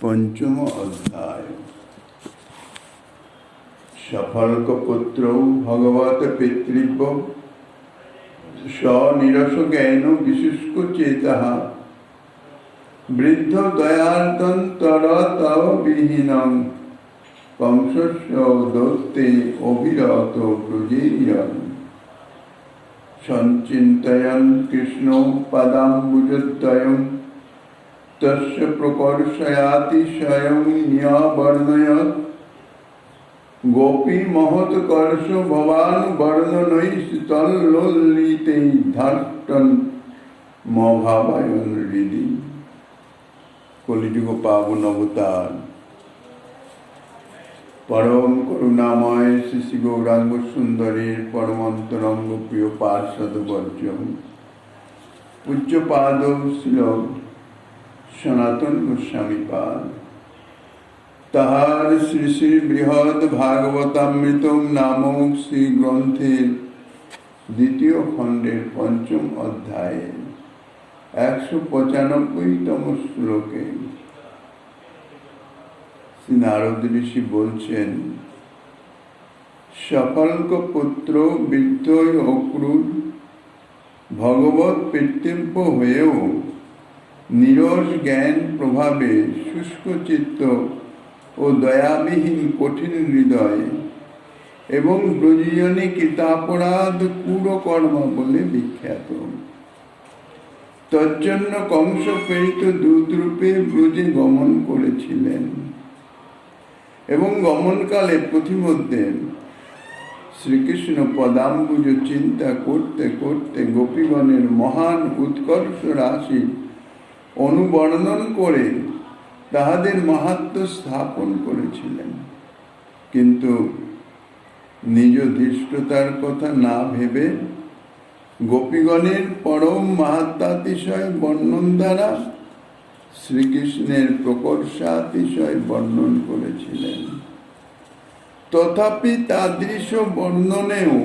पंचम अध्याय। सफलकपुत्र भगवत पितृव्य स्वनिरस ज्ञान विशुष्क चेतः वृद्ध दयार्दं तर तव विहीनं कंसस्य दत्ते अविरत ब्रजेयन् संचिन्तयन् कृष्णो पदाम्बुजद्वयं तस्य प्रकर्षयातिशयं न्यावर्णयत् गोपी महत्कर्ष भवान् वर्णनैस्तल्लोलिते धर्तन् मभावयन् हृदि। कलिजुग पावन अवतार परम करुणामय श्री गौरांग सुंदरीर परमंतरंग प्रिय पार्षद वर्ज्य पूज्यपाद श्री सनातन गोस्वामी पाद ताहार श्री श्री बृहद भागवतामृतम नामक श्री ग्रंथेर द्वितीय खंडेर पंचम अध्याय 195तम श्लोके श्री नारद ऋषि बोलছেন सकलक पुत्र वृद्ध अक्रूर भगवत पितृव्य হয়েও नीरस ज्ञान प्रभावे शुष्क चित्त और दयाविहीन कठिन हृदय एवं ब्रजीयने कृतापराध कूड़कर्म बोले विख्यात। तज्जन्य कंस प्रेरित दूतरूपे ब्रजे गमन करेছিলেন এবং গমনকালে পথিমধ্যে শ্রীকৃষ্ণ পদাম্বুজ চিন্তা করতে করতে গোপীগণের মহান উৎকর্ষ রাশি অনুবর্ণন করে তাহাদের মাহাত্ম্য স্থাপন করেছিলেন, কিন্তু নিজ ধৃষ্টতার কথা না ভেবে গোপীগণের পরম মাহাত্ম্যাতিশয় বর্ণন দ্বারা শ্রীকৃষ্ণের প্রকর্ষাতিশয় বর্ণন করেছিলেন। তথাপি তাদৃশ বর্ণনেও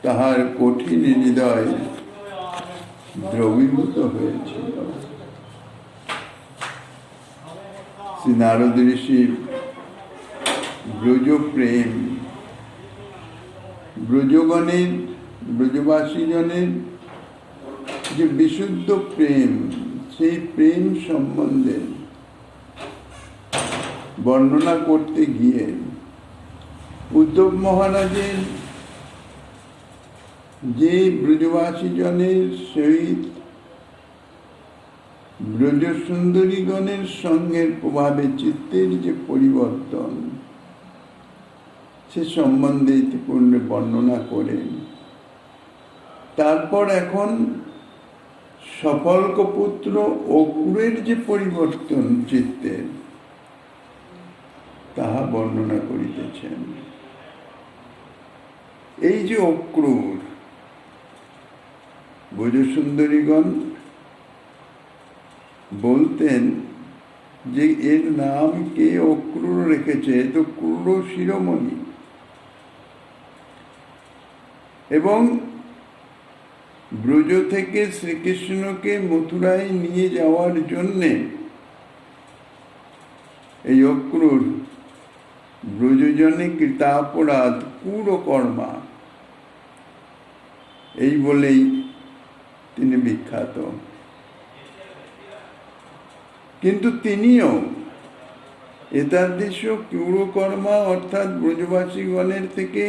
তাহার কঠিন হৃদয় দ্রবীভূত হয়েছিল। শ্রী নারদ ঋষির ব্রজ প্রেম, ব্রজগণের ব্রজবাসীজনের যে বিশুদ্ধ প্রেম, সেই প্রেম সম্বন্ধে বর্ণনা করতে গিয়ে উদ্ধব মহারাজের যে ব্রজবাসীজনের সহিত ব্রজ সুন্দরীগণের সঙ্গের প্রভাবে চিত্তের যে পরিবর্তন, সে সম্বন্ধে ইতিপূর্বে বর্ণনা করেন। তারপর এখন সফলকপুত্র অক্রূরের যে পরিবর্তন চিত্তের, তাহা বর্ণনা করিতেছেন। এই যে অক্রূর, ব্রজসুন্দরীগণ বলতেন যে এর নাম কে অক্রূর রেখেছে, এ তো ক্রূর শিরোমণি। এবং ব্রজ থেকে শ্রীকৃষ্ণকে মথুরায় নিয়ে যাওয়ার জন্যে এই অক্রূর ব্রজজনে কৃতাপরাধ কূঢ়কর্মা, এই বলেই তিনি বিখ্যাত। কিন্তু তিনিও এতাদৃশ কূঢ়কর্মা অর্থাৎ ব্রজবাসীগণের থেকে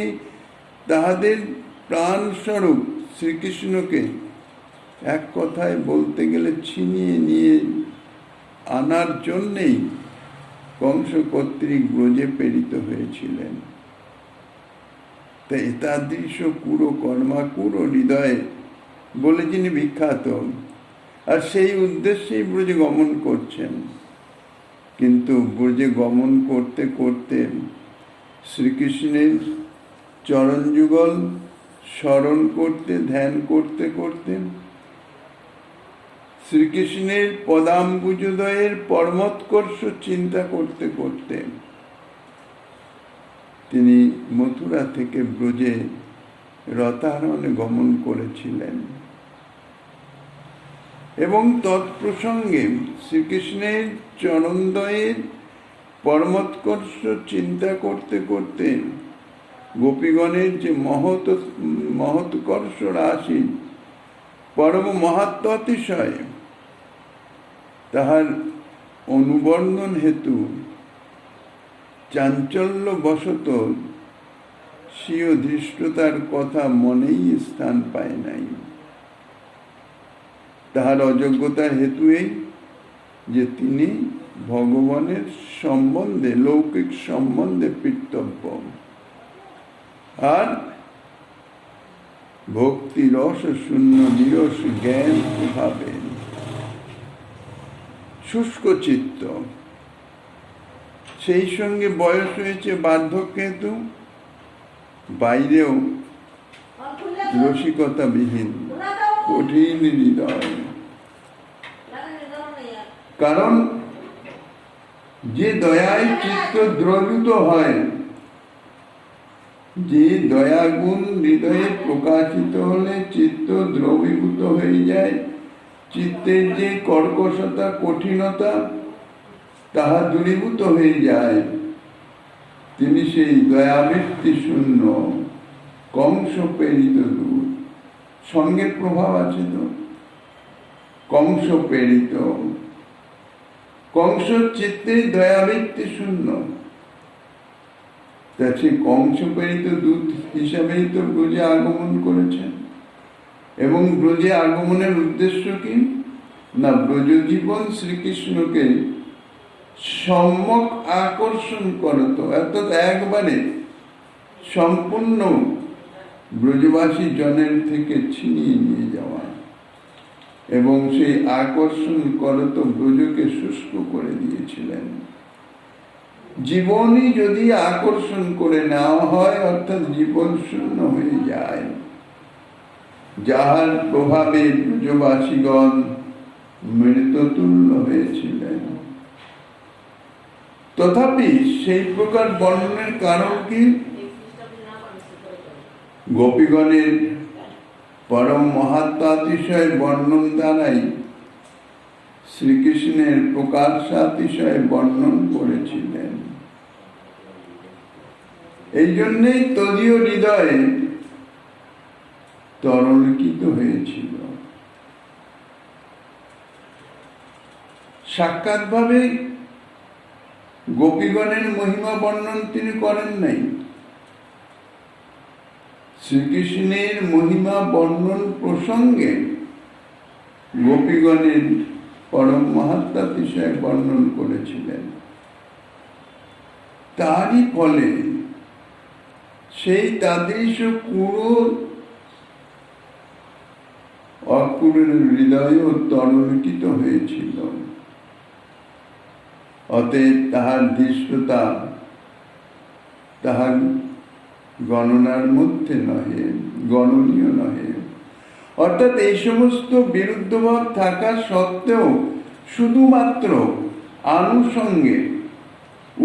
তাহাদের প্রাণস্বরূপ শ্রীকৃষ্ণকে এক কথায় বলতে গেলে ছিনিয়ে নিয়ে আনার জন্যেই কংস কর্তৃক ব্রজে প্রেরিত হয়েছিলেন। তাই এতাদৃশ কূঢ়কর্মা কূঢ় হৃদয়ে বলে যিনি বিখ্যাত, আর সেই উদ্দেশ্যেই ব্রজে গমন করছেন। কিন্তু ব্রজে গমন করতে করতে শ্রীকৃষ্ণের চরণযুগল স্মরণ করতে, ধ্যান করতে করতে, শ্রীকৃষ্ণের পদাম্বুজোদয়ের পরমোৎকর্ষ চিন্তা করতে করতে তিনি মথুরা থেকে ব্রজে রথারোহণে গমন করেছিলেন। এবং তৎপ্রসঙ্গে শ্রীকৃষ্ণের চরণদ্বয়ের পরমোৎকর্ষ চিন্তা করতে করতে গোপীগণের যে মহৎকর্ষ রাশি পরম মহাত্মতিশয় তাহার অনুবর্ণন হেতু চাঞ্চল্য বশত স্বীয় ধৃষ্টতার কথা মনেই স্থান পায় নাই। তাহার অযোগ্যতার হেতু এই যে তিনি ভগবানের সম্বন্ধে লৌকিক সম্বন্ধে পিতব্য আর ভক্তি রস শূন্য নিরস জ্ঞান ভাবে শুষ্ক চিত্ত, সেই সঙ্গে বয়স হয়েছে বার্ধক্য হেতু, বাইরেও রসিকতা বিহীন কঠিন হৃদয়। কারণ যে দয়ায় চিত্ত দ্রবিত হয়, যে দয়াগুণ হৃদয়ে প্রকাশিত হলে চিত্ত দ্রবীভূত হয়ে যায়, চিত্তের যে কর্কশতা কঠিনতা তাহা দূরীভূত হয়ে যায়, তিনি সেই দয়াবৃত্তি শূন্য কংস প্রেরিত দূত। সঙ্গে প্রভাব আছে তো, কংস প্রেরিত, কংস চিত্তে দয়াবৃত্তি শূন্য, তা সেই কংস প্রেরিত দূত হিসাবেই তো ব্রজে আগমন করেছেন। এবং ব্রজে আগমনের উদ্দেশ্য কি না, ব্রজ জীবন শ্রীকৃষ্ণকে সম্যক আকর্ষণ করত, অর্থাৎ একবারে সম্পূর্ণ ব্রজবাসী জনের থেকে ছিনিয়ে নিয়ে যাওয়া এবং সেই আকর্ষণ করত ব্রজকে শুষ্ক করে দিয়েছিলেন। জীবনই যদি আকর্ষণ করে নেওয়া হয় অর্থাৎ জীবন শূন্য হয়ে যায়, যাহার প্রভাবে ব্রজবাসীগণ মৃততুল্য হয়েছিলেন। তথাপি সেই প্রকার বর্ণনের কারণ কি, গোপীগণের পরম মহাত্মাতিশয় বর্ণন দ্বারাই শ্রীকৃষ্ণের প্রকাশাতিশয় বর্ণন করেছিলেন। এই জন্যই তদীয় হৃদয়ে তরলিত হয়েছিল। সাক্ষাৎভাবে গোপীগণের মহিমা বর্ণন তিনি করেন নাই। শ্রীকৃষ্ণের মহিমা বর্ণন প্রসঙ্গে গোপীগণের পরম মহাত্মাতিশয় বর্ণন করেছিলেন। তারই ফলে সেই তাদৃশ অকুরের হৃদয় তরলিত হয়েছিল। অতএব তাহার ধৃষ্টতা তাহার গণনার মধ্যে নহে, গণনীয় নহে। অর্থাৎ এই সমস্ত বিরুদ্ধভাব থাকা সত্ত্বেও শুধুমাত্র আনুষঙ্গে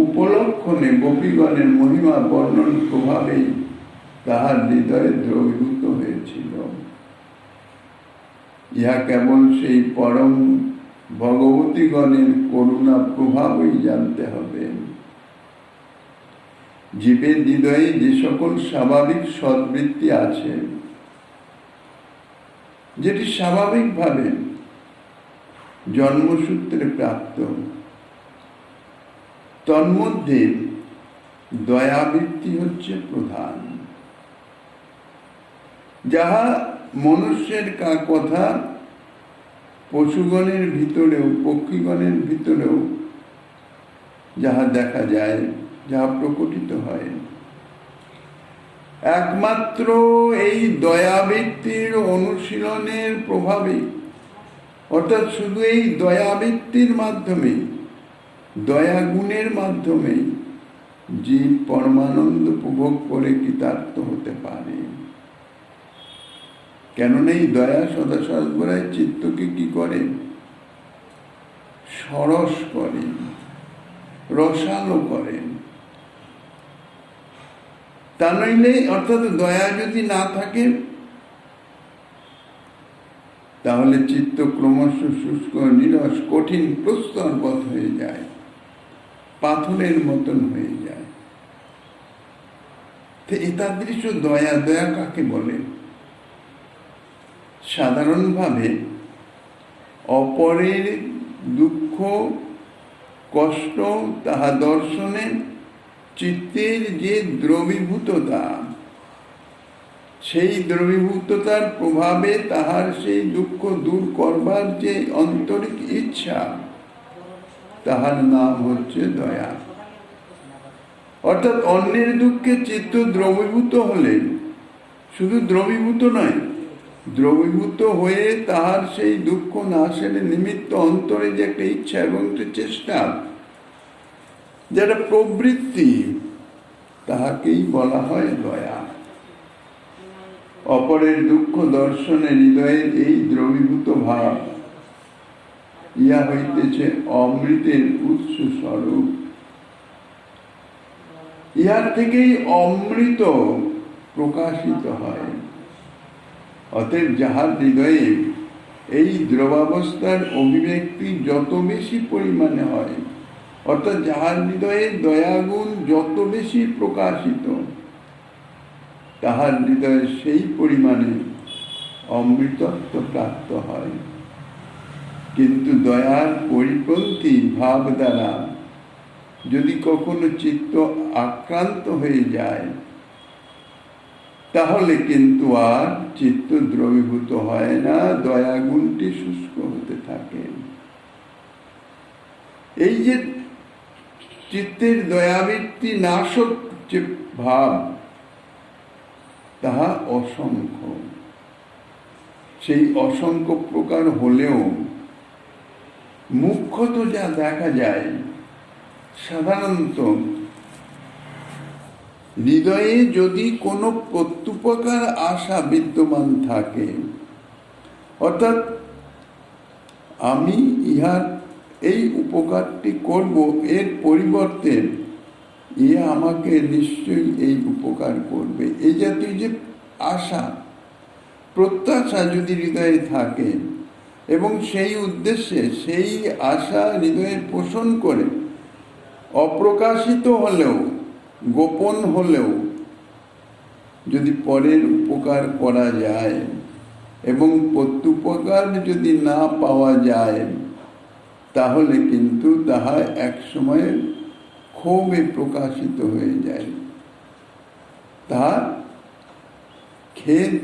উপলক্ষণে গোপীগণের মহিমা বর্ণন প্রভাবেই তাহার হৃদয়ে দ্রবীভূত হয়েছিল। ইহা কেবল সেই পরম ভগবতীগণের করুণা প্রভাবই জানতে হবে। জীবের হৃদয়ে যে সকল স্বাভাবিক সদ্বৃত্তি আছে, যেটি স্বাভাবিকভাবে জন্মসূত্রে প্রাপ্ত, তন্মধ্যে দয়াবৃত্তি হচ্ছে প্রধান, যাহা মনুষ্যের কথা পশুগণের ভিতরেও পক্ষীগণের ভিতরেও যাহা দেখা যায়, যাহা প্রকটিত হয়, একমাত্র এই দয়াবৃত্তির অনুশীলনের প্রভাবে, অর্থাৎ শুধু এই দয়াবৃত্তির মাধ্যমে, দয়াগুণের মাধ্যমে জীব পরমানন্দ উপভোগ করে কৃতার্থ হতে পারে। কেননা এই দয়া সদা সর্বদাই চিত্তকে কি করে, সরস করে, রসালো করে। তা নইলে, অর্থাৎ দয়া যদি না থাকে তাহলে চিত্ত ক্রমশ শুষ্ক নিরস কঠিন প্রস্তরবৎ হয়ে যায়, পাথরের মতন হয়ে যায়। এতাদৃশ দয়া, দয়া কাকে বলে? সাধারণভাবে অপরের দুঃখ কষ্ট তাহা দর্শনে চিত্তের যে দ্রবীভূততা, সেই দ্রবীভূততার প্রভাবে তাহার সেই দুঃখ দূর করবার যে আন্তরিক ইচ্ছা, তাহার নাম হচ্ছে দয়া। অর্থাৎ অন্যের দুঃখে চিত্ত দ্রবীভূত হলে শুধু দ্রবীভূত নয়, দ্রবীভূত হয়ে তাহার সেই দুঃখ নাশের নিমিত্ত অন্তরে যে একটা ইচ্ছা এবং চেষ্টা, যেটা প্রবৃত্তি, তাহাকেই বলা হয় দয়া। অপরের দুঃখ দর্শনে হৃদয়ের এই দ্রবীভূত ভাব, ইহা হইতেছে অমৃতের উৎস স্বরূপ। ইহার থেকেই অমৃত প্রকাশিত হয়। অতএব যাহার হৃদয়ে এই দ্রবাবস্থার অভিব্যক্তি যত বেশি পরিমাণে হয়, অর্থাৎ যাহার হৃদয়ে দয়াগুণ যত বেশি প্রকাশিত, তাহার হৃদয়ে সেই পরিমাণে অমৃতত্ব প্রাপ্ত হয়। কিন্তু দয়ার পরিপন্থী ভাব দ্বারা যদি কখনো চিত্ত আক্রান্ত হয়ে যায়, তাহলে কিন্তু আর চিত্ত দ্রবীভূত হয় না, দয়াগুণটি শুষ্ক হতে থাকে। এই যে চিত্তের দয়াবৃত্তি নাশক যে ভাব, তাহা অসংখ্য। সেই অসংখ্য প্রকার হলেও মুখ্যত যা দেখা যায়, সাধারণত হৃদয়ে যদি কোনো প্রত্যুপকার আশা বিদ্যমান থাকে, অর্থাৎ আমি ইহার এই উপকারটি করব, এর পরিবর্তে ইহা আমাকে নিশ্চয়ই এই উপকার করবে, এই জাতীয় যে আশা প্রত্যাশা যদি হৃদয়ে থাকে এবং সেই উদ্দেশ্যে সেই আশা হৃদয়ে পোষণ করে অপ্রকাশিত হলেও, গোপন হলেও যদি পরের উপকার করা যায় এবং প্রত্যুপকার যদি না পাওয়া যায়, তাহলে কিন্তু তাহা এক সময় ক্ষোভে প্রকাশিত হয়ে যায়, তাহা খেদ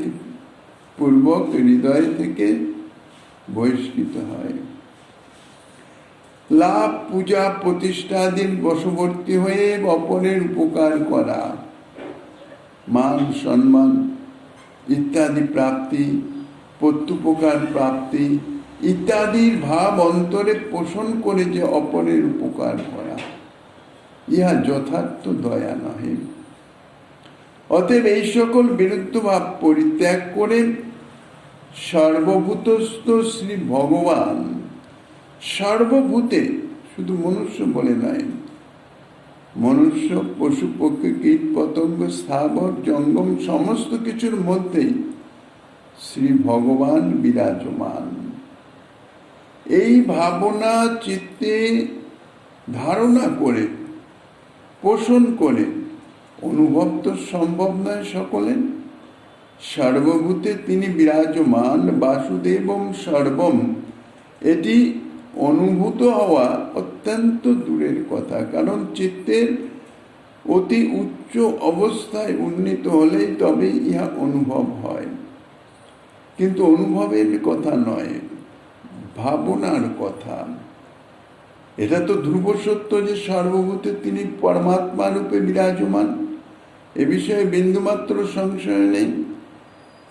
পূর্বক হৃদয় থেকে বহিষ্কৃত হয়। লাভ, পূজা, প্রতিষ্ঠাদির বশবর্তী হয়ে অপরের উপকার করা, মান সম্মান ইত্যাদি প্রাপ্তি, প্রত্যুপকার প্রাপ্তি ইত্যাদির ভাব অন্তরে পোষণ করে যে অপরের উপকার করা, ইহা যথার্থ দয়া নহে। অতএব এই সকল বিরুদ্ধ ভাব পরিত্যাগ করে সর্বভূতস্থ শ্রী ভগবান, সর্বভূতে, শুধু মনুষ্য বলে নয়, মনুষ্য, পশু পক্ষী, কীট পতঙ্গ, স্থাবর জঙ্গম সমস্ত কিছুর মধ্যেই শ্রী ভগবান বিরাজমান। এই ভাবনা চিত্তে ধারণা করে, পোষণ করে, অনুভব তো সম্ভব নয় সকলের, সর্বভূতে তিনি বিরাজমান, বাসুদেবম সর্বম, এটি অনুভূত হওয়া অত্যন্ত দূরের কথা। কারণ চিত্তের অতি উচ্চ অবস্থায় উন্নীত হলেই তবে ইহা অনুভব হয়, কিন্তু অনুভবের কথা নয়, ভাবনার কথা। এটা তো ধ্রুব সত্য যে সর্বভূতে তিনি পরমাত্মা রূপে বিরাজমান, এ বিষয়ে বিন্দুমাত্র সংশয় নেই।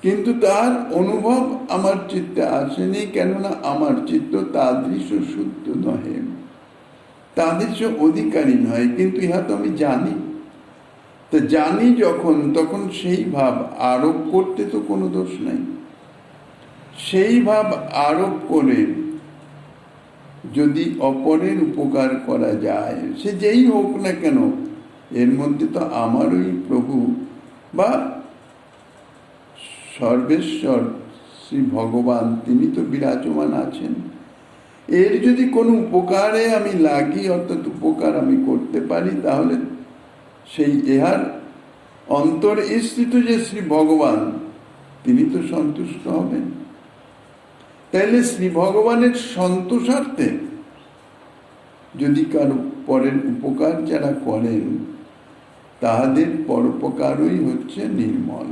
কিন্তু তার অনুভব আমার চিত্তে আসেনি, কেননা আমার চিত্ত তাদৃশ শুদ্ধ নহে, তাদৃশ অধিকারী নয়। কিন্তু ইহা তো আমি জানি, তো জানি যখন, তখন সেই ভাব আরোপ করতে তো কোনো দোষ নাই। সেই ভাব আরোপ করে যদি অপরের উপকার করা যায়, সে যেই হোক না কেন, এর মধ্যে তো আমারই প্রভু বা সর্বেশ্বর শ্রী ভগবান তিনি তো বিরাজমান আছেন। এর যদি কোনো উপকারে আমি লাগি, অর্থাৎ উপকার আমি করতে পারি, তাহলে সেই ইহার অন্তর্স্থিত যে শ্রী ভগবান তিনি তো সন্তুষ্ট হবেন। তাইলে শ্রী ভগবানের সন্তোষার্থে যদি কারো পরের উপকার যারা করেন, তাহাদের পরোপকারই হচ্ছে নির্মল।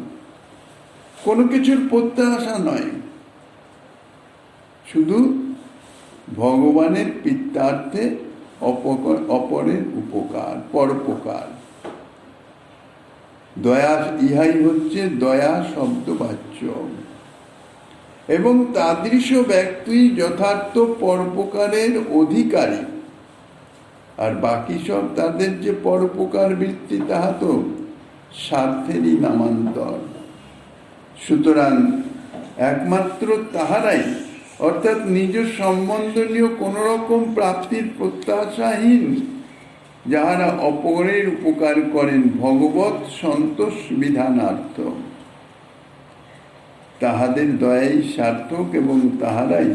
কোনো কিছুর প্রত্যাশা নয়, শুধু ভগবানের পিত্তার্থে অপরের উপকার, পরোপকার। দয়া, ইহাই হচ্ছে দয়া শব্দবাচ্য। এবং তাদৃশ ব্যক্তি যথার্থ পরোপকারের অধিকারী। আর বাকি সব তাদের যে পরোপকার বৃত্তি, তাহা তো স্বার্থেরই নামান্তর। সুতরাং একমাত্র তাহারাই, অর্থাৎ নিজ সম্বন্ধনীয় কোন রকম প্রাপ্তির প্রত্যাশাহীন যাহারা অপরের উপকার করেন ভগবৎ সন্তোষ বিধানার্থ, তাহাদের দয়াই সার্থক এবং তাহারাই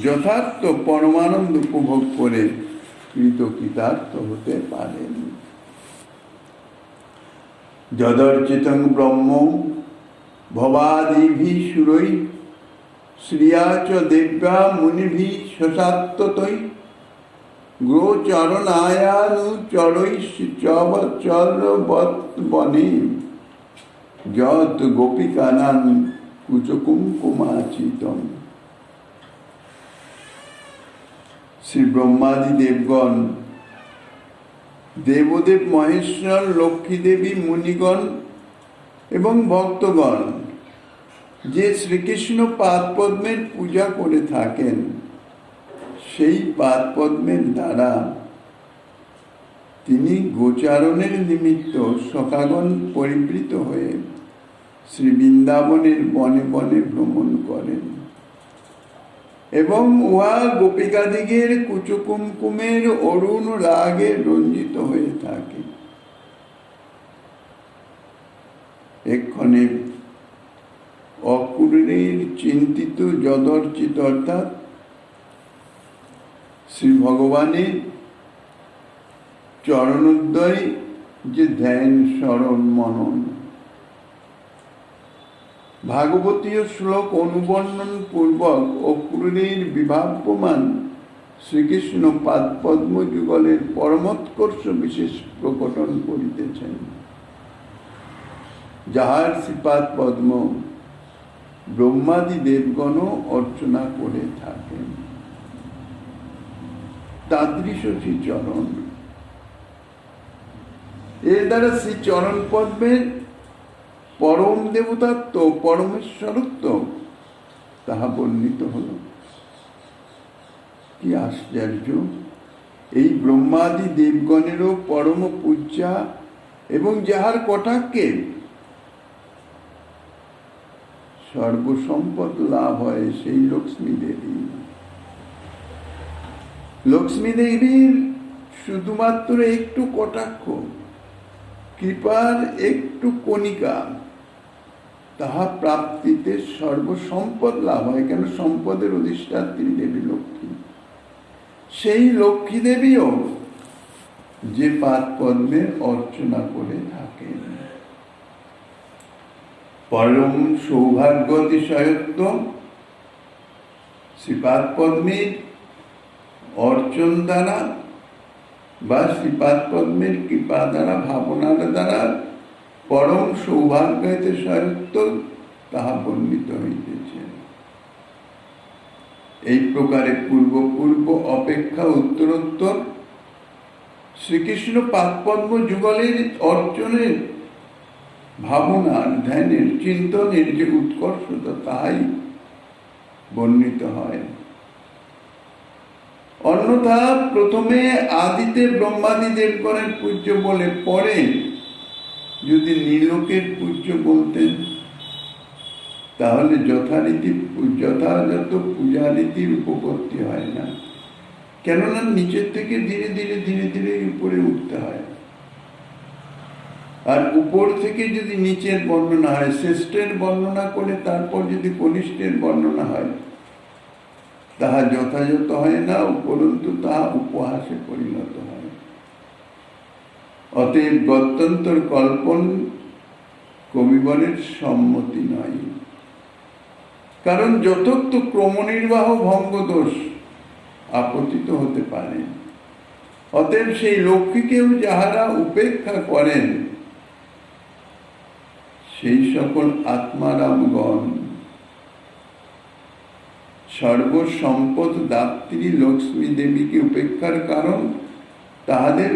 যথার্থ পরমানন্দ উপভোগ করে কৃতকৃতার্থ হতে পারেন। যদর্চিতং ব্রহ্ম ভবাদিভি সুরৈ শ্রিয়া চ দেব্যা মুনিভি শশাত্ততৈ গোচরণায়ানুচরৈশ্চরবৎবনে যৎ গোপিকানাং কুচকুঙ্কুমাচিতম। শ্রী ব্রহ্মাদি দেবগণ, দেবদেব মহেশ্বর, লক্ষ্মী দেবী, মুনিগণ এবং ভক্তগণ যে শ্রীকৃষ্ণ পাদপদ্মের পূজা করে থাকেন, সেই পাদপদ্মের দ্বারা তিনি গোচারণের নিমিত্ত সখাগণ পরিবৃত হয়ে শ্রী বৃন্দাবনের বনে বনে ভ্রমণ করেন এবং উহা গোপিকাদিগের কুচকুমকুমের অরুণ রাগে রঞ্জিত হয়ে থাকে। এক্ষণে অকুরের চিন্তিত যদর্চিত, অর্থাৎ শ্রী ভগবানের চরণোদ্বয় যে ধ্যান স্মরণ মনন, ভাগবতীয় শ্লোক অনুবর্ণন পূর্বক অকুরের বিভাব্যমান শ্রীকৃষ্ণ পাদপদ্ম যুগলের পরমোৎকর্ষ বিশেষ প্রকটন করিতেছেন, যাহার শ্রীপাদ পদ্ম ব্রহ্মাদি দেবগণ অর্চনা করে থাকেন। তাদৃশ শ্রী চরণ, এর দ্বারা শ্রী চরণ পদ্মের পরম দেবতাত্ব, পরমেশ্বরত্ব তাহা বর্ণিত হল। কি আশ্চর্য! এই ব্রহ্মাদি দেবগণেরও পরম পূজ্যা এবং যাহার কটাক্ষে সর্বসম্পদ লাভ হয়, সেই লক্ষ্মী দেবী। লক্ষ্মী দেবীর শুধুমাত্র একটু কটাক্ষ, কৃপার একটু কণিকা, তাহা প্রাপ্তিতে সর্বসম্পদ লাভ হয়। কেন? সম্পদের অধিষ্ঠাত্রী দেবী লক্ষ্মী। সেই লক্ষ্মী দেবীও যে পাদ পদ্মের অর্চনা করে থাকেন। পরম সৌভাগ্য অতিশয়ত্ব শ্রীপাদ পদ্মের অর্চন দ্বারা বা শ্রীপাদ পদ্মের কৃপা দ্বারা, ভাবনার দ্বারা পরম সৌভাগ্য অতিশয়ত্ব তাহা বর্ণিত হইতেছে। এই প্রকারে পূর্ব পূর্ব অপেক্ষা উত্তরোত্তর শ্রীকৃষ্ণ পাদপদ্ম যুগলের অর্চনের, ভাবনার, ধ্যানের, চিন্তনের যে উৎকর্ষতা, তাহাই বর্ণিত হয়। অন্যথা প্রথমে আদিতে ব্রহ্মাদি দেবগণের পূজ্য বলে পরে যদি নীলোকের পূজ্য বলতেন, তাহলে যথাযথ পূজারীতির উপপত্তি হয় না। কেননা নিচের থেকে ধীরে ধীরে ধীরে ধীরে উপরে উঠতে হয়। আর উপর থেকে যদি নিচের বর্ণনা হয়, শ্রেষ্ঠের বর্ণনা করে তারপর যদি কনিষ্ঠের বর্ণনা হয়, তাহা যথাযথ হয় না, উপরন্তু তাহা উপহাসে পরিণত হয়। অতএব গত্যন্তর কল্পন কবিবরের সম্মতি নয়। কারণ যথোক্ত ক্রমনির্বাহ ভঙ্গদোষ আপতিত হতে পারে। অতএব সেই লক্ষ্মীকেও যাহারা উপেক্ষা করেন, সেই সকল আত্মারামগণ সর্বসম্পদ দাত্রী লক্ষ্মী দেবীকে উপেক্ষার কারণ তাহাদের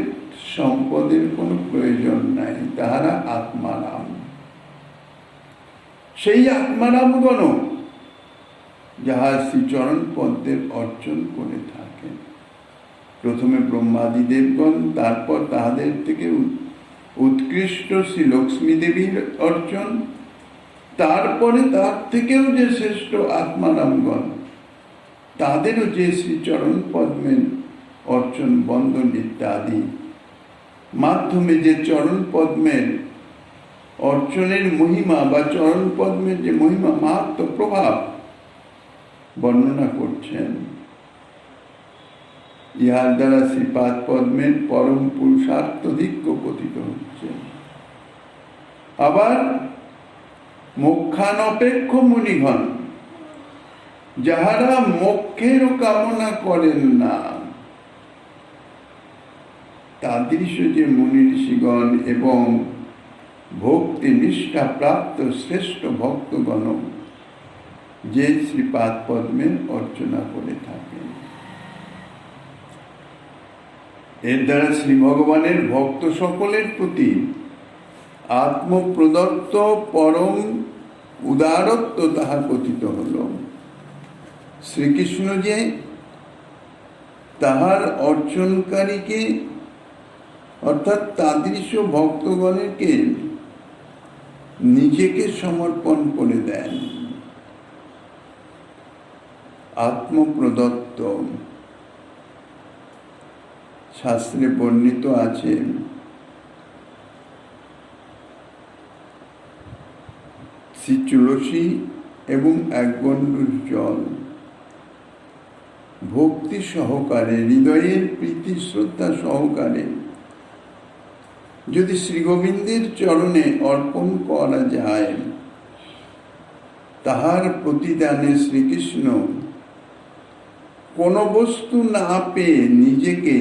সম্পদের কোনো প্রয়োজন নাই, তাহারা আত্মারাম। সেই আত্মারামগণ যাহা শ্রীচরণ পদ্মের অর্চন করে থাকেন। প্রথমে ব্রহ্মাদি দেবগণ, তারপর তাহাদের থেকে উৎকৃষ্ট শ্রী লক্ষ্মী দেবীর অর্চন, তারপরে তার থেকেও যে শ্রেষ্ঠ আত্মারামগণ, তাদেরও যে শ্রীচরণ পদ্মের অর্চন বন্দন ইত্যাদি মাধ্যমে যে চরণ পদ্মের অর্চনের মহিমা বা চরণ পদ্মের যে মহিমা, মাহাত্ম্য, প্রভাব বর্ণনা করছেন, ইহার দ্বারা শ্রীপাদ পদ্মের পরম পুরুষার্থধিক্য কথিত হচ্ছে। আবার মোক্ষানপেক্ষ মুনিগণ, যাহারা মোক্ষেরও কামনা করেন না, তাদৃশ যে মুনি ঋষিগণ এবং ভক্তি নিষ্ঠা প্রাপ্ত শ্রেষ্ঠ ভক্তগণ যে শ্রীপাদ পদ্মের অর্চনা করে থাকেন, এর দ্বারা শ্রী ভগবানের ভক্ত সকলের প্রতি আত্মপ্রদত্ত পরম উদারত্ব তাহা কথিত হল। শ্রীকৃষ্ণ যে তাহার অর্চনকারীকে অর্থাৎ তাদৃশ ভক্তগণকে নিজেকে সমর্পণ করে দেন, আত্মপ্রদত্ত। শাস্ত্রে বর্ণিত আছে, শ্রী তুলসী এবং এক গণ্ডূষ জল ভক্তি সহকারে, হৃদয়ের প্রীতি শ্রদ্ধা সহকারে যদি শ্রী গোবিন্দের চরণে অর্পণ করা যায়, তাহার প্রতিদানে শ্রীকৃষ্ণ কোন বস্তু না পেয়ে নিজেকে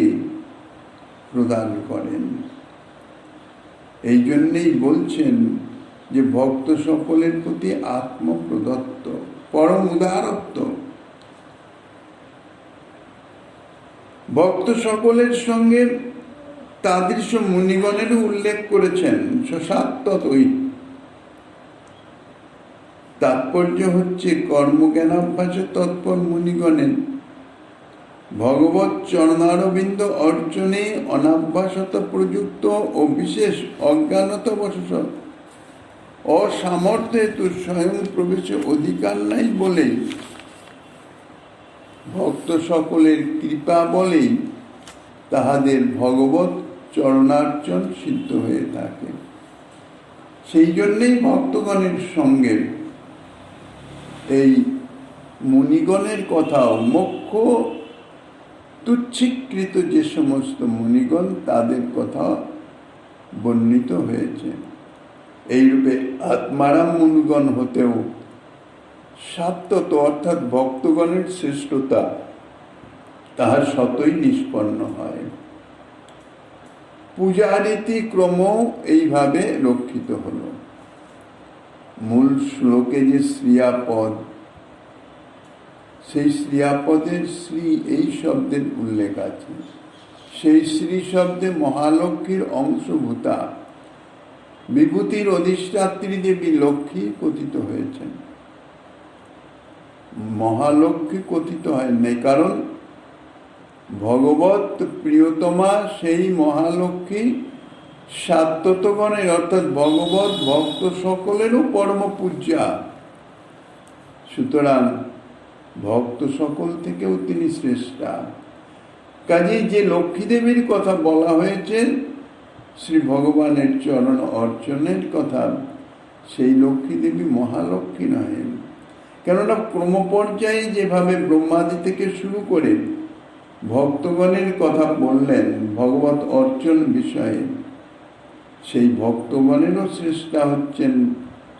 প্রদান করেন। এই জন্যেই বলছেন যে ভক্ত সকলের প্রতি আত্মপ্রদত্ত পরম উদারত্ব। ভক্ত সকলের সঙ্গে তাদৃশ মুনিগণেরও উল্লেখ করেছেন সসাত্তই। তাৎপর্য হচ্ছে কর্মজ্ঞানাভ্যাসে তৎপর মুনিগণের ভগবৎ চরণারবিন্দ অর্চনে অনাভ্যাসত প্রযুক্ত ও বিশেষ অজ্ঞানতাবশত অসামর্থ্যে তোর স্বয়ং প্রবেশে অধিকার নাই বলে ভক্ত সকলের কৃপা বলেই তাহাদের ভগবৎ চরণার্চন সিদ্ধ হয়ে থাকে। সেই জন্যেই ভক্তগণের সঙ্গে এই মুনিগণের কথাও, মোক্ষ তুচ্ছীকৃত যে সমস্ত মুনিগণ, তাদের কথা বর্ণিত হয়েছে। এইরূপে আত্মারাম মুনিগণ হতেও সাত্তত অর্থাৎ ভক্তগণের শ্রেষ্ঠতা তাহার শতই নিষ্পন্ন হয়। পূজারীতি ক্রম এইভাবে রক্ষিত হল। মূল শ্লোকে যে শ্রিয়াপদ, সেই শ্রিয়াপদের শ্রী এই শব্দের উল্লেখ আছে। সেই শ্রী শব্দে মহালক্ষ্মীর অংশভূতা বিভূতির অধিষ্ঠাত্রী দেবী লক্ষ্মী কথিত হয়েছেন। মহালক্ষ্মী কথিত হয় নাই, কারণ ভগবত প্রিয়তমা সেই মহালক্ষ্মী সাত্ততগণের অর্থাৎ ভগবত ভক্ত সকলেরও পরম পূজ্যা। সুতরাং ভক্ত সকল থেকেও তিনি শ্রেষ্ঠা। কাজেই যে লক্ষ্মী দেবীর কথা বলা হয়েছে, শ্রী ভগবানের চরণ অর্চনের কথা, সেই লক্ষ্মী দেবী মহালক্ষ্মী নহেন। কেননা ক্রমপর্যায়ে যেভাবে ব্রহ্মাদি থেকে শুরু করে ভক্তগণের কথা বললেন ভগবত অর্চন বিষয়ে, সেই ভক্তগণেরও শ্রেষ্ঠা হচ্ছেন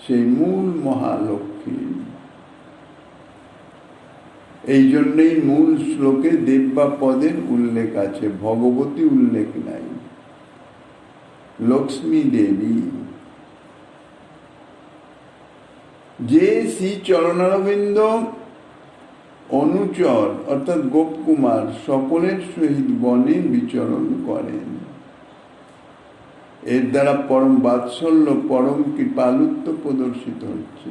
সেই মূল মহালক্ষ্মী। এই জন্যই মূল শ্লোকে দেব্যা পদের উল্লেখ আছে, ভগবতী উল্লেখ নাই, লক্ষ্মী দেবী। যে শ্রী চরণারবিন্দ অনুচর অর্থাৎ গোপকুমার সকলের সহিত বনে বিচরণ করেন, এর দ্বারা পরম বাৎসল্য পরম কৃপালুত্ব প্রদর্শিত হচ্ছে।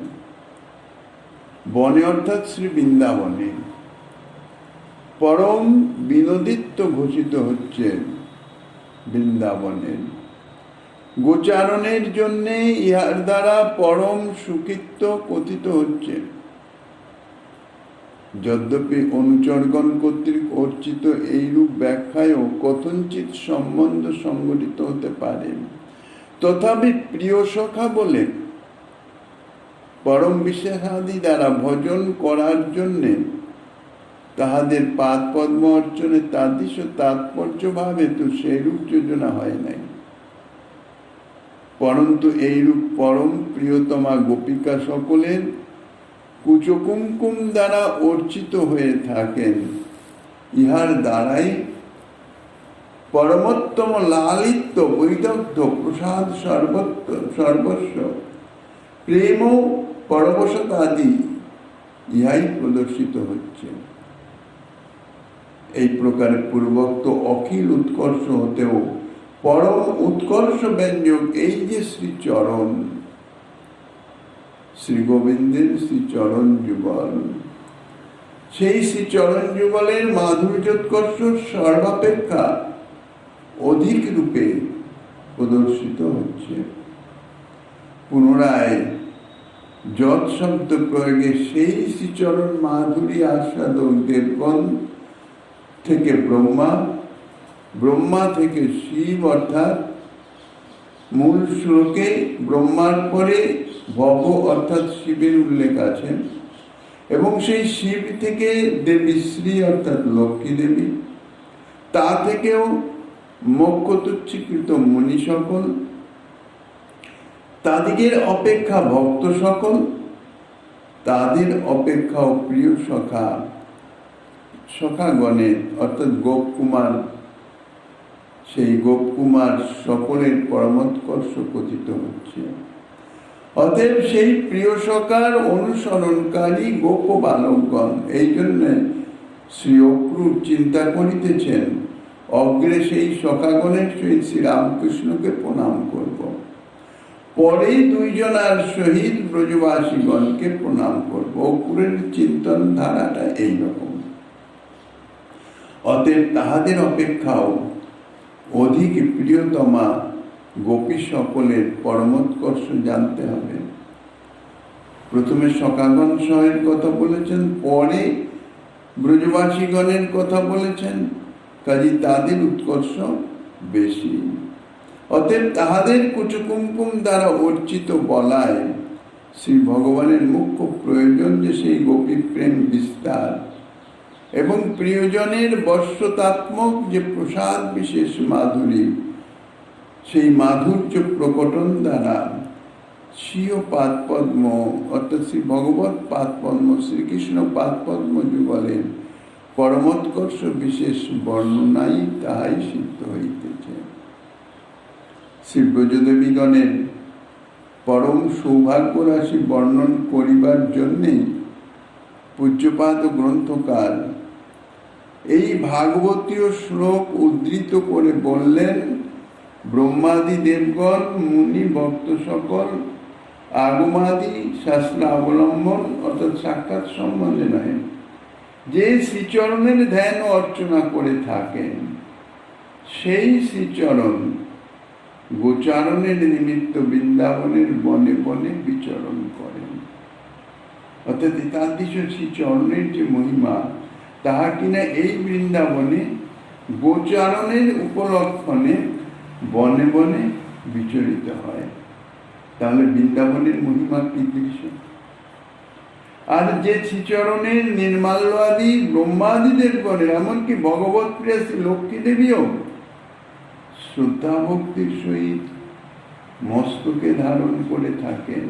বনে অর্থাৎ শ্রী বৃন্দাবনে পরম বিনোদিত্ব ঘোষিত হচ্ছে বৃন্দাবনের। গোচারণের জন্য ইহার দ্বারা পরম সুকৃত্য কথিত হচ্ছে। যদ্যপি অনুচরগণ কর্তৃক অর্চিত এইরূপ ব্যাখ্যায়ও কথঞ্চিত সম্বন্ধ সংগঠিত হতে পারে, তথাপি প্রিয় সখা বলে পরম বিশেষাদি দ্বারা ভজন করার জন্যে তাহাদের পাদ পদ্ম অর্চনে তাদৃশ তাৎপর্য ভাবে তো সেইরূপ যোজনা হয় নাই। পরন্তু এইরূপ পরম প্রিয়তমা গোপিকা সকলের কুচকুমকুম দ্বারা অর্চিত হয়ে থাকেন, ইহার দ্বারাই পরমোত্তম লালিত্য বৈদগ্ধ প্রসাদ সর্বস্ব প্রেম পরবশতাদি ইহাই প্রদর্শিত হচ্ছে। এই প্রকারে পূর্বোক্ত অখিল উৎকর্ষ হতেও পরম উৎকর্ষ ব্যঞ্জক এই যে শ্রীচরণ, শ্রী গোবিন্দের শ্রীচরণ যুগল, সেই শ্রীচরণ যুগলের মাধুর্যোৎকর্ষ সর্বাপেক্ষা অধিক রূপে প্রদর্শিত হচ্ছে। পুনরায় যৎ শব্দ প্রয়োগে সেই শ্রীচরণ মাধুরী আস্বাদক দেবগণ থেকে ব্রহ্মা, ব্রহ্মা থেকে শিব, অর্থাৎ মূল শ্লোকে ব্রহ্মার পরে ভব অর্থাৎ শিবের উল্লেখ আছে, এবং সেই শিব থেকে দেবী শ্রী অর্থাৎ লক্ষ্মী দেবী, তা থেকেও মোক্ষতুচ্ছীকৃত মুনি সকল, তাদিগের অপেক্ষা ভক্ত সকল, তাদের অপেক্ষাও প্রিয় সখা সখাগণের অর্থাৎ গোপকুমার, সেই গোপকুমার সকলের পরমোৎকর্ষ কথিত হচ্ছে। অতএব সেই প্রিয় সখার অনুসরণকারী গোপ বালকগণ এই জন্য শ্রী অক্রূর চিন্তা করিতেছেন, অগ্রে সেই সখাগণের সহিত শ্রীরামকৃষ্ণকে প্রণাম করব, পরে দুইজনার সহিত ব্রজবাসীগণকে প্রণাম করব। অক্রূরের চিন্তন ধারাটা এইরকম। অতএব তাহাদের অপেক্ষাও অধিক প্রিয়তমা গোপী সকলের পরমোৎকর্ষ জানতে হবে। প্রথমে সখাগণ সহের কথা বলেছেন, পরে ব্রজবাসীগণের কথা বলেছেন, কাজে তাদের উৎকর্ষ বেশি। অতএব তাহাদের কুচকুমকুম দ্বারা অর্চিত বলায় শ্রী ভগবানের মুখ্য প্রয়োজন যে সেই গোপী প্রেম বিস্তার এবং প্রিয়জনের বশ্যতাত্মক যে প্রসাদ বিশেষ মাধুরী, সেই মাধুর্য প্রকটন দ্বারা স্বীয় পাদপদ্ম অর্থাৎ শ্রী ভগবত পাদপদ্ম শ্রীকৃষ্ণ পাদপদ্ম যুগলের পরমোৎকর্ষ বিশেষ বর্ণনাই তাহাই সিদ্ধ হইতেছে। শ্রী ব্রজদেবীগণের পরম সৌভাগ্য রাশি বর্ণন করিবার জন্যেই পূজ্যপাদ গ্রন্থকার এই ভাগবতীয় শ্লোক উদ্ধৃত করে বললেন, ব্রহ্মাদি দেবগণ মুনি ভক্ত সকল আগমাদি শাস্ত্র অবলম্বন অর্থাৎ সাক্ষাৎ সম্বন্ধে নয়, যে শ্রীচরণের ধ্যান অর্চনা করে থাকেন, সেই শ্রীচরণ গোচারণের নিমিত্ত বৃন্দাবনের বনে বনে বিচরণ করেন। অর্থাৎ তাদৃশ শ্রীচরণের যে মহিমা, তাহা কিনা এই বৃন্দাবনে গোচারণের উপলক্ষণে বনে বনে বিচরিত হয়। তাহলে বৃন্দাবনের মহিমা কি দৃশ্য! আর যে শ্রীচরণের নির্মাল্য আদি ব্রহ্মাদিদের করেন, এমনকি ভগবত প্রিয়া শ্রী লক্ষ্মী দেবীও শ্রদ্ধা ভক্তির সহিত মস্তকে ধারণ করে থাকেন।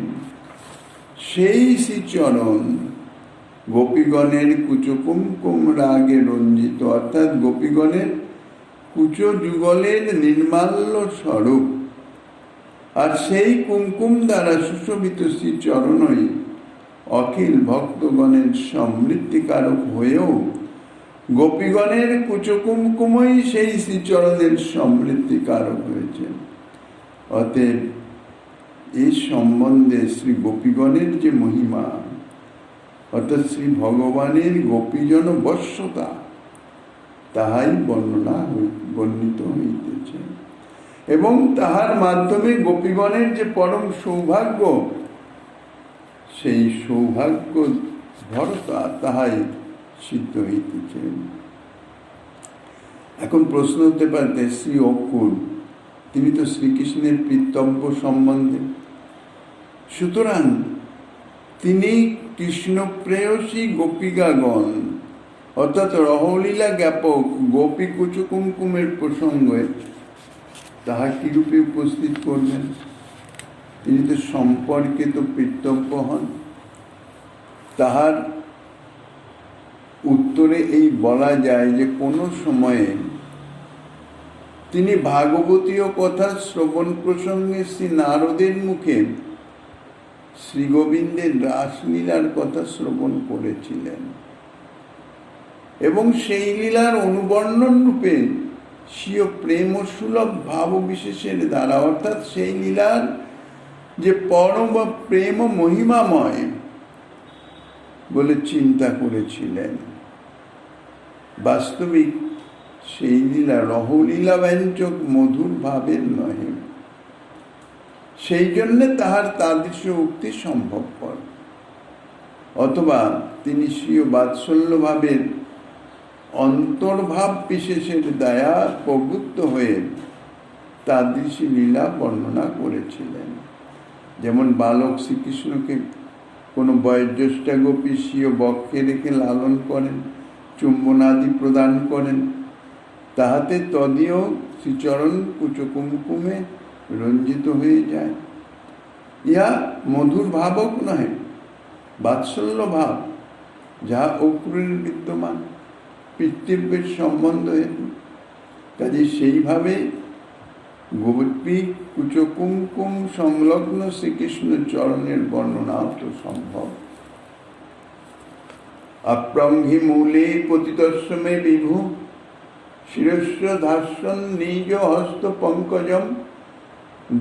সেই শ্রীচরণ গোপীগণের কুচকুমকুম রাগে রঞ্জিত, অর্থাৎ গোপীগণের কুচ যুগলের নির্মাল্য স্বরূপ। আর সেই কুমকুম দ্বারা সুশোভিত শ্রীচরণই অখিল ভক্তগণের সমৃদ্ধিকারক হয়েও গোপীগণের কুচকুমকুমই সেই শ্রীচরণের সমৃদ্ধিকারক হয়েছে। অতএব এই সম্বন্ধে শ্রী গোপীগণের যে মহিমা, অর্থাৎ শ্রী ভগবানের গোপীজন বশ্যতা, তাহাই বর্ণিত হইতেছে। এবং তাহার মাধ্যমে গোপীগণের যে পরম সৌভাগ্য, সেই সৌভাগ্য ভরতা তাহাই সিদ্ধ হইতেছে। এখন প্রশ্ন হতে পারে, শ্রী অকুল তিনি তো শ্রীকৃষ্ণের পিতব্য সম্বন্ধে, সুতরাং তিনি কৃষ্ণ প্রেয়সী গোপিকাগণ অর্থাৎ রহলীলা জ্ঞাপক গোপী কুচকুমকুমের প্রসঙ্গে তাহা কিরূপে উপস্থিত করবেন? তিনি তো সম্পর্কে তো পিতব্য হন। তাহার উত্তরে এই বলা যায় যে কোনো সময়ে তিনি ভাগবতীয় কথা শ্রবণ প্রসঙ্গে শ্রী নারদের মুখে শ্রী গোবিন্দের রাসলীলার কথা শ্রবণ করেছিলেন এবং সেই লীলার অনুবর্ণন রূপে স্বীয় প্রেম ও সুলভ ভাব বিশেষের দ্বারা, অর্থাৎ সেই লীলার যে পরম প্রেম ও মহিমাময় বলে চিন্তা করেছিলেন। বাস্তবিক সেই লীলা রহলীলা ব্যঞ্জক মধুর ভাবের নহে, সেই জন্যে তাহার তাদৃশ্য উক্তি সম্ভবপর। অথবা তিনি স্বীয় বাৎসল্য ভাবের অন্তর্ভাব বিশেষের দ্বারা প্রবৃত্ত হয়ে তাদৃশ লীলা বর্ণনা করেছিলেন। যেমন বালক শ্রীকৃষ্ণকে কোনো বয়োজ্যেষ্ঠা গোপী স্বীয় বক্ষে রেখে লালন করেন, চুম্বনাদি প্রদান করেন, তাহাতে তদীয় শ্রীচরণ কুচকুমকুমে রঞ্জিত হয়ে যায়। ইহা মধুর ভাবক নহে, বাৎসল্য ভাব, যাহা অক্রূরের বিদ্যমান পিতৃব্যের সম্বন্ধ হেতু। কাজে সেইভাবে গোপী কুচকুমকুম সংলগ্ন শ্রীকৃষ্ণ চরণের বর্ণনাও তো সম্ভব। আপ্রঙ্ঘি মূলে পতিতস্মে বিভু শিরস্য ধাস্যন নিজ হস্ত পঙ্কজম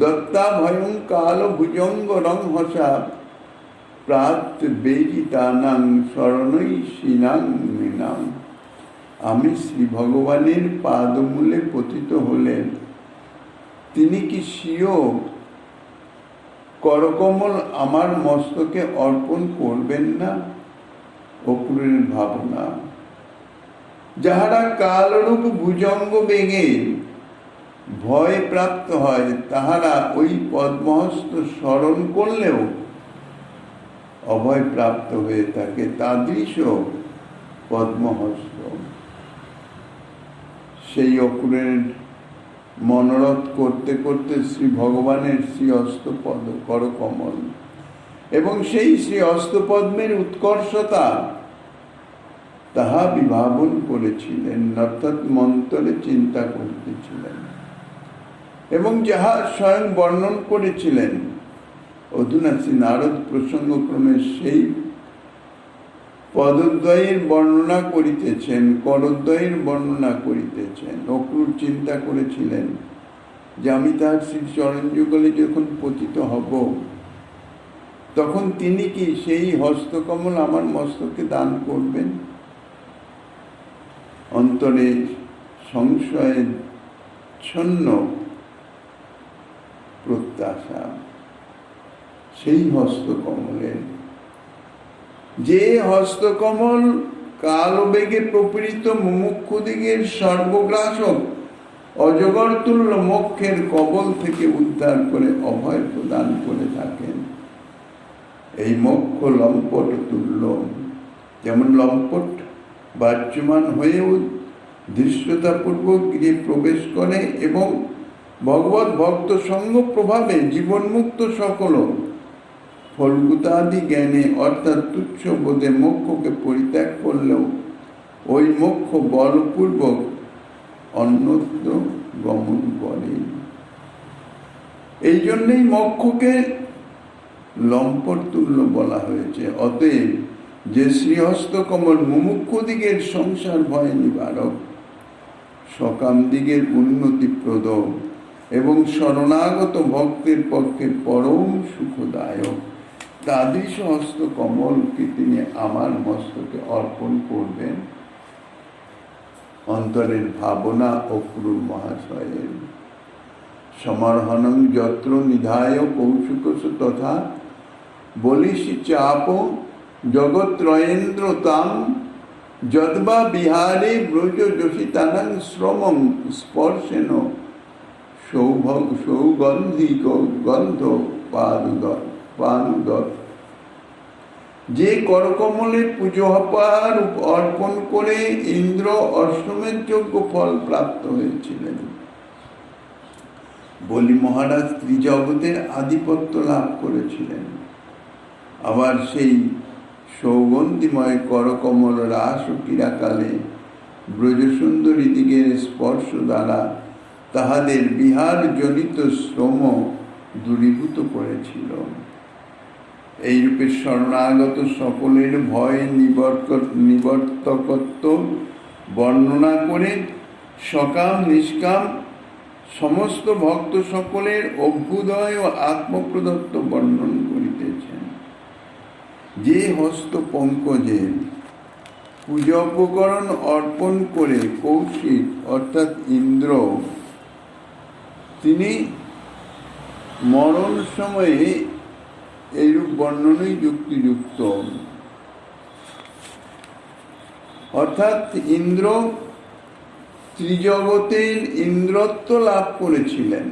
দত্তা ভয়ং কাল ভুজঙ্গ রং হসা প্রাত বেজিতানাং শরণই শিনাং মৃণাং। আমি শ্রী ভগবানের পাদমূলে পতিত হলেন, তিনি কি স্বীয় করকমল আমার মস্তকে অর্পণ করবেন না? অক্রূরের ভাবনা। যাহারা কালরূপ ভুজঙ্গ বেগে ভয় প্রাপ্ত হয়, তাহারা ওই পদ্মহস্ত স্মরণ করলেও অভয় প্রাপ্ত হয়ে থাকে। তাদৃশ পদ্মহস্ত সেই অক্রূরের মনোরথ করতে করতে শ্রী ভগবানের শ্রী হস্তপদ করকমল এবং সেই শ্রী হস্তপদ্মের উৎকর্ষতা তাহা বিভাবন করেছিলেন, অর্থাৎ মন্তরে চিন্তা করতেছিলেন এবং যাহা স্বয়ং বর্ণন করেছিলেন। অধুনা শ্রী নারদ প্রসঙ্গক্রমে সেই পদদ্বয়ের বর্ণনা করিতেছেন, করদ্বয়ের বর্ণনা করিতেছেন। অক্রূর চিন্তা করেছিলেন যে আমি তার শ্রী চরণ যুগলে যখন পতিত হব, তখন তিনি কি সেই হস্তকমল আমার মস্তকে দান করবেন? অন্তরে সংশয়ে ছন্ন প্রত্যাশা সেই হস্তকমলের, যে হস্তকমল কালবেগে প্রপীড়িত মুমুক্ষুদিগের সর্বগ্রাসক অজগর তুল্য মোক্ষের কবল থেকে উদ্ধার করে অভয় প্রদান করে থাকেন। এই মোক্ষ লম্পট তুল্য, যেমন লম্পট বাহ্যমান হয়েও ধৃষ্টতাপূর্বক গৃহে প্রবেশ করে এবং ভগবত ভক্ত সঙ্গ প্রভাবে জীবনমুক্ত সকল ফলগুতাদি জ্ঞানে অর্থাৎ তুচ্ছ বোধে মোক্ষকে পরিত্যাগ করলেও ওই মোক্ষ বলপূর্বক অন্যত্র গমন করে। এই জন্যই মোক্ষকে লম্পট তুল্য বলা হয়েছে। অতএব যে শ্রীহস্ত কমল মুমুক্ষুদিগের সংসার ভয় নিবারক, সকাম দিগের উন্নতিপ্রদ এবং শরণাগত ভক্তের পক্ষে পরম সুখদায়ক, তাদৃশ হস্ত কমলকে তিনি আমার মস্তকে অর্পণ করবেন। অন্তরের ভাবনা অক্রূর মহাশয়ের সমর্হণং যত্র নিধায় কৌশুকস তথা বলিষি চাপ জগত্রয়েন্দ্রতাম যদ্বা বিহারে ব্রজ যোষিতানং শ্রমং স্পর্শেন সৌগন্ধিক গন্ধ পানুদর। যে করকমলে পুজো হবার অর্পণ করে ইন্দ্র অশ্বমেধ যোগ্য ফল প্রাপ্ত হয়েছিলেন, বলি মহারাজ ত্রিজগতের আধিপত্য লাভ করেছিলেন। আবার সেই সৌগন্ধিময় করকমল রাস ও ক্রীড়াকালে ব্রজসুন্দরী দিগের স্পর্শ দ্বারা তাহাদের বিহার জনিত শ্রম দূরীভূত করেছিল। এইরূপে শরণাগত সকলের ভয় নিবর্তকত্ব বর্ণনা করে সকাম নিষ্কাম সমস্ত ভক্ত সকলের অভ্যুদয় ও আত্মপ্রদত্ত বর্ণন করিতেছেন। যে হস্ত পঙ্কজে পূজোপকরণ অর্পণ করে কৌশিক অর্থাৎ ইন্দ্র তিনি মরণ সময়ে এইরূপ বর্ণনই যুক্তিযুক্ত। অর্থাৎ ইন্দ্র ত্রিজগতের ইন্দ্রত্ব লাভ করেছিলেন।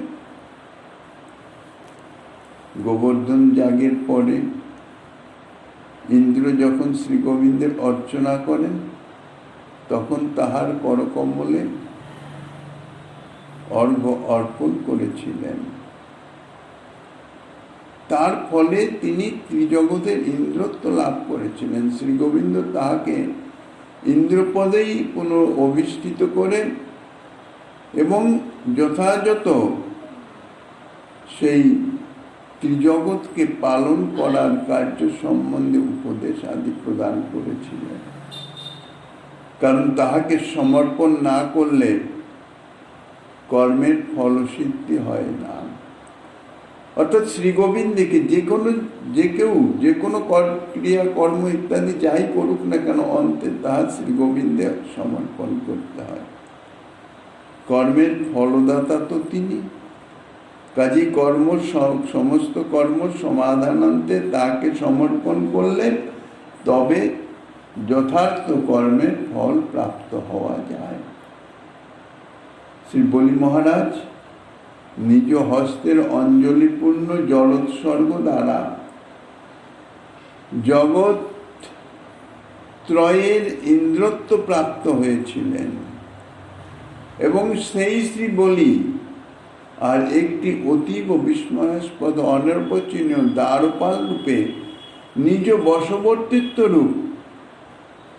গোবর্ধন যাগের পরে ইন্দ্র যখন শ্রী গোবিন্দের অর্চনা করেন তখন তাহার করকমলে অর্ঘ্য অর্পণ করেছিলেন। তার ফলে তিনি ত্রিজগতের ইন্দ্রত্ব লাভ করেছিলেন। শ্রী গোবিন্দ তাহাকে ইন্দ্রপদেই পুনঃঅভিষ্ঠিত করে এবং যথাযথ সেই ত্রিজগৎকে পালন করার কার্য সম্বন্ধে উপদেশ আদি প্রদান করেছিলেন। কারণ তাহাকে সমর্পণ না করলে কর্মের ফলসিদ্ধি হয় না। অর্থাৎ শ্রী গোবিন্দকে যে কোনো ক্রিয়া কর্ম ইত্যাদি যাই করুক না কেন অন্তে তাহা শ্রী গোবিন্দে সমর্পণ করতে হয়। কর্মের ফলদাতা তো তিনি, কাজী সমস্ত কর্ম সমাধানান্তে তাকে সমর্পণ করলে তবে যথার্থ কর্মের ফল প্রাপ্ত হওয়া যায়। শ্রী বলি মহারাজ নিজ হস্তের অঞ্জলিপূর্ণ জলোৎসর্গ দ্বারা জগৎ ত্রয়ের ইন্দ্রত্ব প্রাপ্ত হয়েছিলেন এবং সেই শ্রী বলি আর একটি অতীব বিস্ময়াস্পদ অনির্বচনীয় দ্বারপাল রূপে নিজ বশবর্তিত্ব রূপ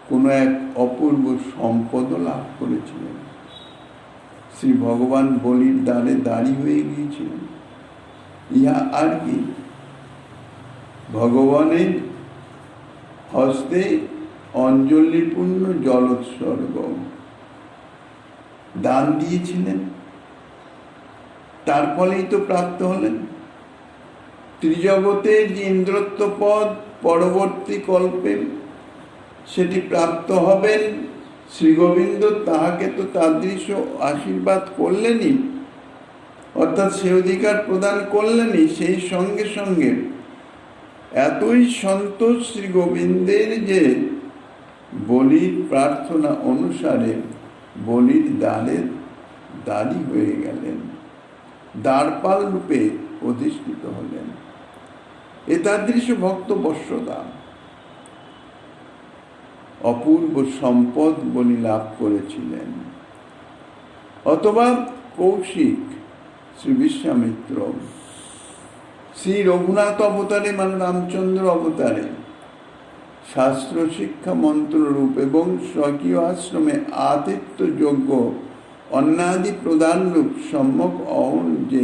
কোনো এক অপূর্ব সম্পদ লাভ করেছিলেন। শ্রী ভগবান বলির দ্বারে দাঁড়ি হয়ে গিয়েছিলেন। ইহা আর কি, ভগবানের হস্তে অঞ্জলিপূর্ণ জলোৎসর্গ দান দিয়েছিলেন, তার ফলেই তো প্রাপ্ত হলেন। ত্রিজগতের যে ইন্দ্রত্ব পদ পরবর্তী কল্পে সেটি প্রাপ্ত হবেন, শ্রী গোবিন্দ তাহাকে তো তাদৃশ আশীর্বাদ করলেনই, অর্থাৎ সে অধিকার প্রদান করলেনই। সেই সঙ্গে সঙ্গে এতই সন্তোষ শ্রী গোবিন্দের যে বলির প্রার্থনা অনুসারে বলির দাঁড়ি হয়ে গেলেন, দ্বারপাল রূপে অধিষ্ঠিত হলেন। এতাদৃশ ভক্ত বর্ষদা অপূর্ব সম্পদ বলি লাভ করেছিলেন। অথবা কৌশিক, শ্রী বিশ্বামিত্র, শ্রী রঘুনাথ অবতারে মানে রামচন্দ্র অবতারে শাস্ত্র শিক্ষা মন্ত্র রূপ এবং স্বকীয় আশ্রমে আতিথ্য যোগ্য অন্নাদি প্রদান রূপ সম্যক অহন যে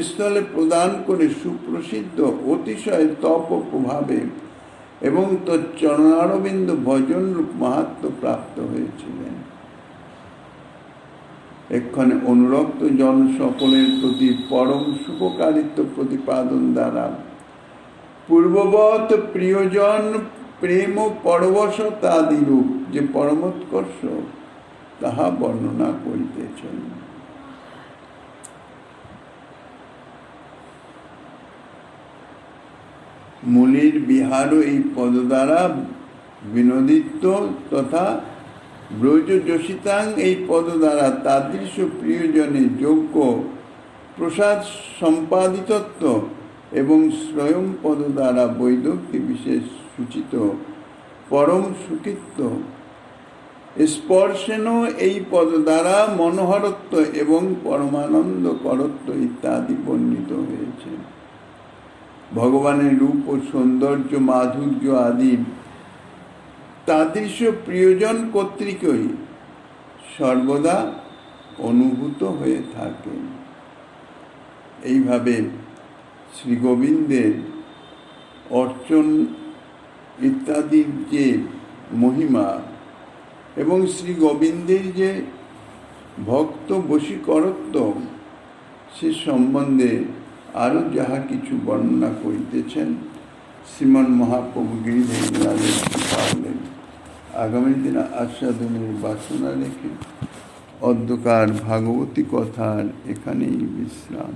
স্থলে প্রদান করে সুপ্রসিদ্ধ অতিশয় তপ প্রভাবে এবং তচ্চরণারবিন্দ ভজন রূপ মাহাত্ম প্রাপ্ত হয়েছিলেন। এক্ষণে অনুরক্ত জন সকলের প্রতি পরম শুভকারিত্ব প্রতিপাদন দ্বারা পূর্ববৎ প্রিয়জন প্রেম পরবশতাদি রূপ যে পরমোৎকর্ষ তাহা বর্ণনা করিতেছেন। মূলের বিহার এই পদ দ্বারা বিনোদিত তথা ব্রজ যশিতাং এই পদ দ্বারা তাদৃশ প্রিয়জনে যোগ্য প্রসাদ সম্পাদিতত্ব এবং স্বয়ং পদ দ্বারা বৈদক্তি বিশেষ সূচিত পরম সুকৃত্য স্পর্শেন এই পদ দ্বারা মনোহরত্ব এবং পরমানন্দ করত্ব ইত্যাদি বর্ণিত হয়েছে। ভগবানের রূপ ও সৌন্দর্য মাধুর্য আদি তাদৃশ প্রিয়জন কর্তৃকই সর্বদা অনুভূত হয়ে থাকে। এইভাবে শ্রী গোবিন্দের অর্চন ইত্যাদির যে মহিমা এবং শ্রী গোবিন্দের যে ভক্ত বশীকরত্ব সে সম্বন্ধে আরও যাহা কিছু বর্ণনা করিতেছেন শ্রীমন মহাপ্রভু গিরিধর পারলেন। আগামী দিন আস্বাদনের বাসনা রেখে অদ্যকার ভাগবতী কথার এখানেই বিশ্রাম।